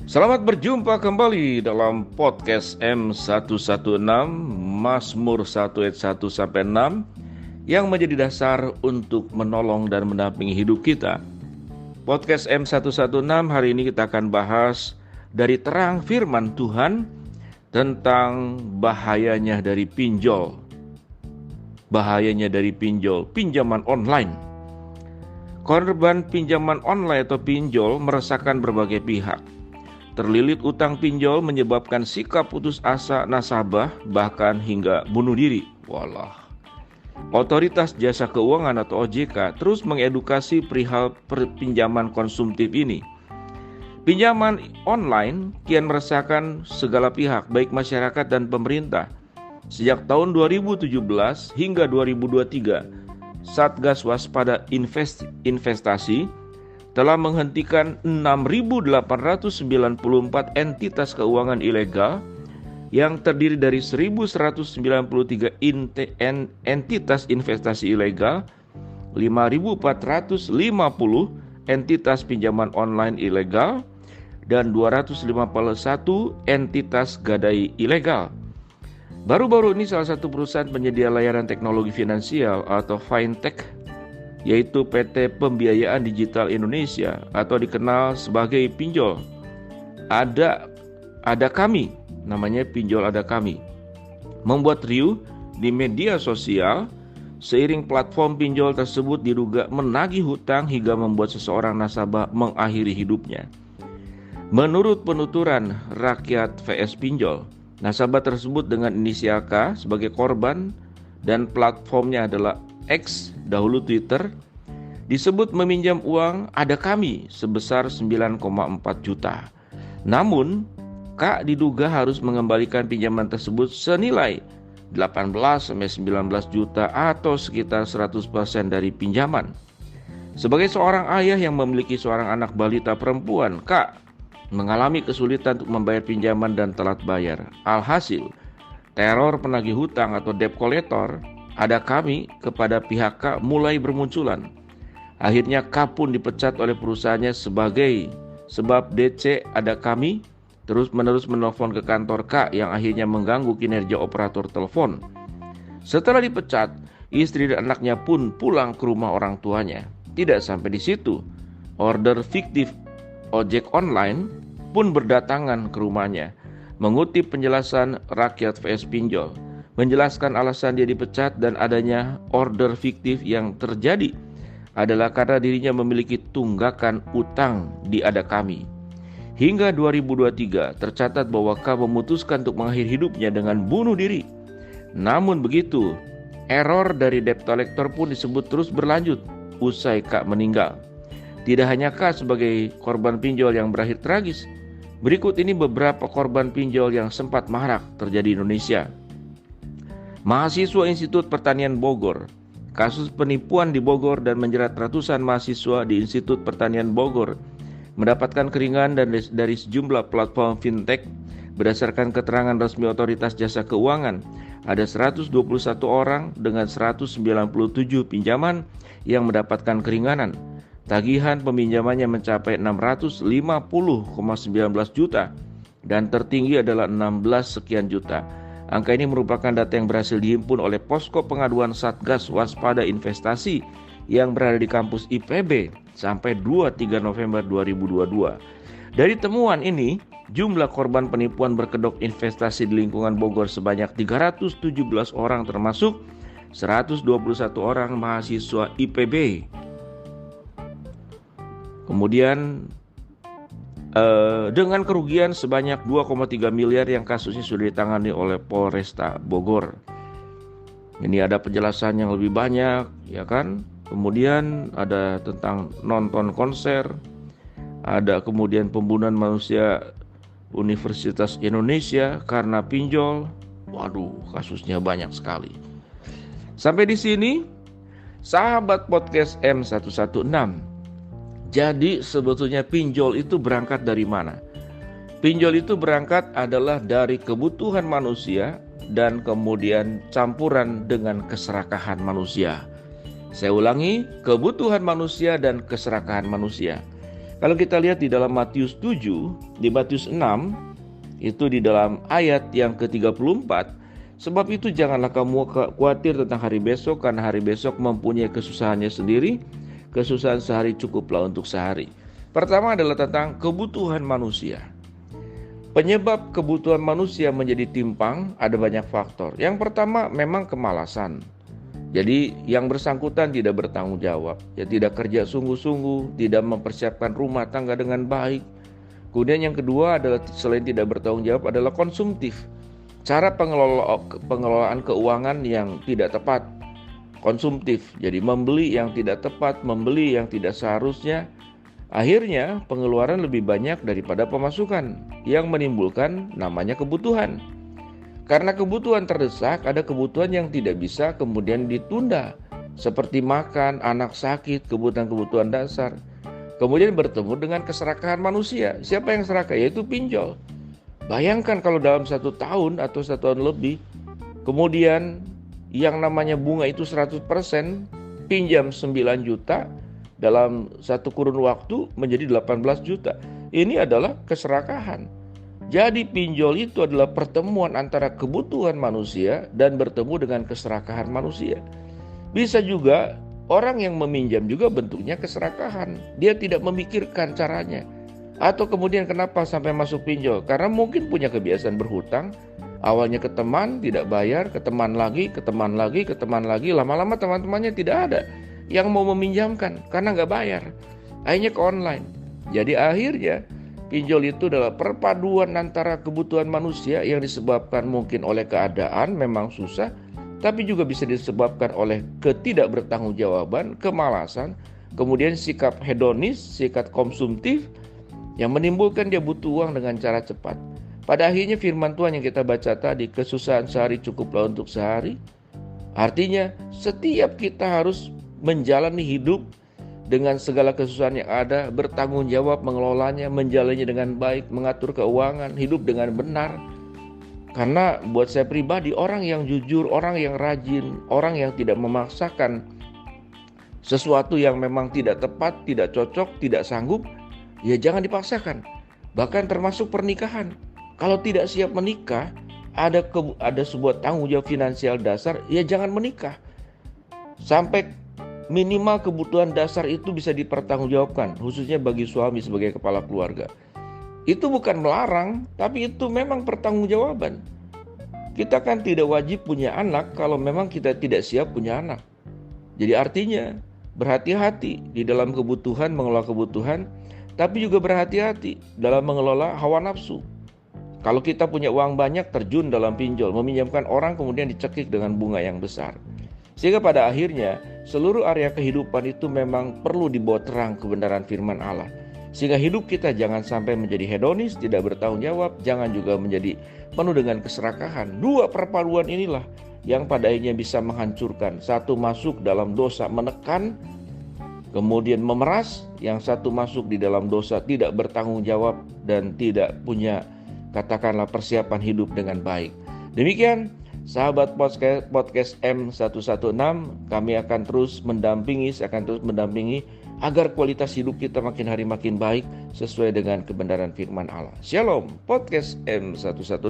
Selamat berjumpa kembali dalam podcast M116 Mazmur 1 ayat 1 sampai 6 yang menjadi dasar untuk menolong dan mendampingi hidup kita. Podcast M116 hari ini kita akan bahas dari terang firman Tuhan tentang bahayanya dari pinjol. Bahayanya dari pinjol, pinjaman online. Korban pinjaman online atau pinjol meresahkan berbagai pihak. Terlilit utang pinjol menyebabkan sikap putus asa nasabah bahkan hingga bunuh diri. Walah. Otoritas Jasa Keuangan atau OJK terus mengedukasi perihal pinjaman konsumtif ini. Pinjaman online kian meresahkan segala pihak baik masyarakat dan pemerintah. Sejak tahun 2017 hingga 2023, Satgas Waspada Investasi telah menghentikan 6.894 entitas keuangan ilegal yang terdiri dari 1.193 entitas investasi ilegal, 5.450 entitas pinjaman online ilegal, dan 251 entitas gadai ilegal. Baru-baru ini salah satu perusahaan penyedia layanan teknologi finansial atau fintech yaitu PT Pembiayaan Digital Indonesia atau dikenal sebagai pinjol Ada Kami, namanya pinjol Ada Kami, membuat riuh di media sosial seiring platform pinjol tersebut diduga menagih hutang hingga membuat seseorang nasabah mengakhiri hidupnya. Menurut penuturan Rakyat VS Pinjol, nasabah tersebut dengan inisial K sebagai korban dan platformnya adalah X, dahulu Twitter, disebut meminjam uang Ada Kami sebesar 9,4 juta. Namun, K diduga harus mengembalikan pinjaman tersebut senilai 18-19 juta atau sekitar 100% dari pinjaman. Sebagai seorang ayah yang memiliki seorang anak balita perempuan, K mengalami kesulitan untuk membayar pinjaman dan telat bayar. Alhasil, teror penagih hutang atau debt collector Ada Kami kepada pihak K mulai bermunculan. Akhirnya K pun dipecat oleh perusahaannya sebab DC Ada Kami terus-menerus menelpon ke kantor K yang akhirnya mengganggu kinerja operator telepon. Setelah dipecat, istri dan anaknya pun pulang ke rumah orang tuanya. Tidak sampai di situ, order fiktif ojek online pun berdatangan ke rumahnya. Mengutip penjelasan Rakyat VS Pinjol, menjelaskan alasan dia dipecat dan adanya order fiktif yang terjadi adalah karena dirinya memiliki tunggakan utang di Ada Kami. Hingga 2023 tercatat bahwa K memutuskan untuk mengakhiri hidupnya dengan bunuh diri. Namun begitu, error dari debt collector pun disebut terus berlanjut usai K meninggal. Tidak hanya K sebagai korban pinjol yang berakhir tragis. Berikut ini beberapa korban pinjol yang sempat marak terjadi di Indonesia. Mahasiswa Institut Pertanian Bogor. Kasus penipuan di Bogor dan menjerat ratusan mahasiswa di Institut Pertanian Bogor mendapatkan keringanan dari sejumlah platform fintech. Berdasarkan keterangan resmi Otoritas Jasa Keuangan, ada 121 orang dengan 197 pinjaman yang mendapatkan keringanan. Tagihan peminjamannya mencapai 650,19 juta dan tertinggi adalah 16 sekian juta. Angka ini merupakan data yang berhasil dihimpun oleh Posko Pengaduan Satgas Waspada Investasi yang berada di kampus IPB sampai 23 November 2022. Dari temuan ini, jumlah korban penipuan berkedok investasi di lingkungan Bogor sebanyak 317 orang termasuk 121 orang mahasiswa IPB. Kemudian dengan kerugian sebanyak 2,3 miliar yang kasusnya sudah ditangani oleh Polresta Bogor. Ini ada penjelasan yang lebih banyak, ya kan? Kemudian ada tentang nonton konser, ada kemudian pembunuhan manusia Universitas Indonesia karena pinjol. Waduh, kasusnya banyak sekali. Sampai di sini, sahabat podcast M116. Jadi sebetulnya pinjol itu berangkat dari mana? Pinjol itu berangkat adalah dari kebutuhan manusia dan kemudian campuran dengan keserakahan manusia. Saya ulangi, kebutuhan manusia dan keserakahan manusia. Kalau kita lihat di dalam Matius 7, di Matius 6, itu di dalam ayat yang ke-34, sebab itu janganlah kamu khawatir tentang hari besok, karena hari besok mempunyai kesusahannya sendiri, kesusahan sehari cukuplah untuk sehari. Pertama adalah tentang kebutuhan manusia. Penyebab kebutuhan manusia menjadi timpang ada banyak faktor. Yang pertama memang kemalasan. Jadi yang bersangkutan tidak bertanggung jawab, ya tidak kerja sungguh-sungguh, tidak mempersiapkan rumah tangga dengan baik. Kemudian yang kedua adalah selain tidak bertanggung jawab adalah konsumtif. Cara pengelolaan keuangan yang tidak tepat, konsumtif. Jadi membeli yang tidak tepat, membeli yang tidak seharusnya. Akhirnya pengeluaran lebih banyak daripada pemasukan yang menimbulkan namanya kebutuhan. Karena kebutuhan terdesak, ada kebutuhan yang tidak bisa kemudian ditunda, seperti makan, anak sakit, kebutuhan-kebutuhan dasar. Kemudian bertemu dengan keserakahan manusia. Siapa yang serakah? Yaitu pinjol. Bayangkan kalau dalam 1 tahun atau 1 tahun lebih, kemudian yang namanya bunga itu 100%, pinjam 9 juta, dalam 1 kurun waktu menjadi 18 juta. Ini adalah keserakahan. Jadi pinjol itu adalah pertemuan antara kebutuhan manusia dan bertemu dengan keserakahan manusia. Bisa juga orang yang meminjam juga bentuknya keserakahan. Dia tidak memikirkan caranya. Atau kemudian kenapa sampai masuk pinjol? Karena mungkin punya kebiasaan berhutang. Awalnya ke teman, tidak bayar, ke teman lagi, ke teman lagi, ke teman lagi. Lama-lama teman-temannya tidak ada yang mau meminjamkan karena nggak bayar. Akhirnya ke online. Jadi akhirnya pinjol itu adalah perpaduan antara kebutuhan manusia yang disebabkan mungkin oleh keadaan memang susah, tapi juga bisa disebabkan oleh ketidakbertanggungjawaban, kemalasan, kemudian sikap hedonis, sikap konsumtif yang menimbulkan dia butuh uang dengan cara cepat. Pada akhirnya firman Tuhan yang kita baca tadi, kesusahan sehari cukuplah untuk sehari, artinya setiap kita harus menjalani hidup dengan segala kesusahan yang ada, bertanggung jawab mengelolanya, menjalannya dengan baik, mengatur keuangan, hidup dengan benar. Karena buat saya pribadi, orang yang jujur, orang yang rajin, orang yang tidak memaksakan sesuatu yang memang tidak tepat, tidak cocok, tidak sanggup, ya jangan dipaksakan. Bahkan termasuk pernikahan. Kalau tidak siap menikah, ada sebuah tanggung jawab finansial dasar, ya jangan menikah. Sampai minimal kebutuhan dasar itu bisa dipertanggungjawabkan, khususnya bagi suami sebagai kepala keluarga. Itu bukan melarang, tapi itu memang pertanggungjawaban. Kita kan tidak wajib punya anak kalau memang kita tidak siap punya anak. Jadi artinya berhati-hati di dalam kebutuhan, mengelola kebutuhan, tapi juga berhati-hati dalam mengelola hawa nafsu. Kalau kita punya uang banyak, terjun dalam pinjol, meminjamkan orang kemudian dicekik dengan bunga yang besar. Sehingga pada akhirnya seluruh area kehidupan itu memang perlu dibawa terang kebenaran firman Allah. Sehingga hidup kita jangan sampai menjadi hedonis, tidak bertanggung jawab, jangan juga menjadi penuh dengan keserakahan. Dua perpaduan inilah yang pada akhirnya bisa menghancurkan. Satu masuk dalam dosa menekan, kemudian memeras. Yang satu masuk di dalam dosa tidak bertanggung jawab dan tidak punya katakanlah persiapan hidup dengan baik. Demikian sahabat podcast M116, kami akan terus mendampingi agar kualitas hidup kita makin hari makin baik sesuai dengan kebenaran firman Allah. Shalom, podcast M116.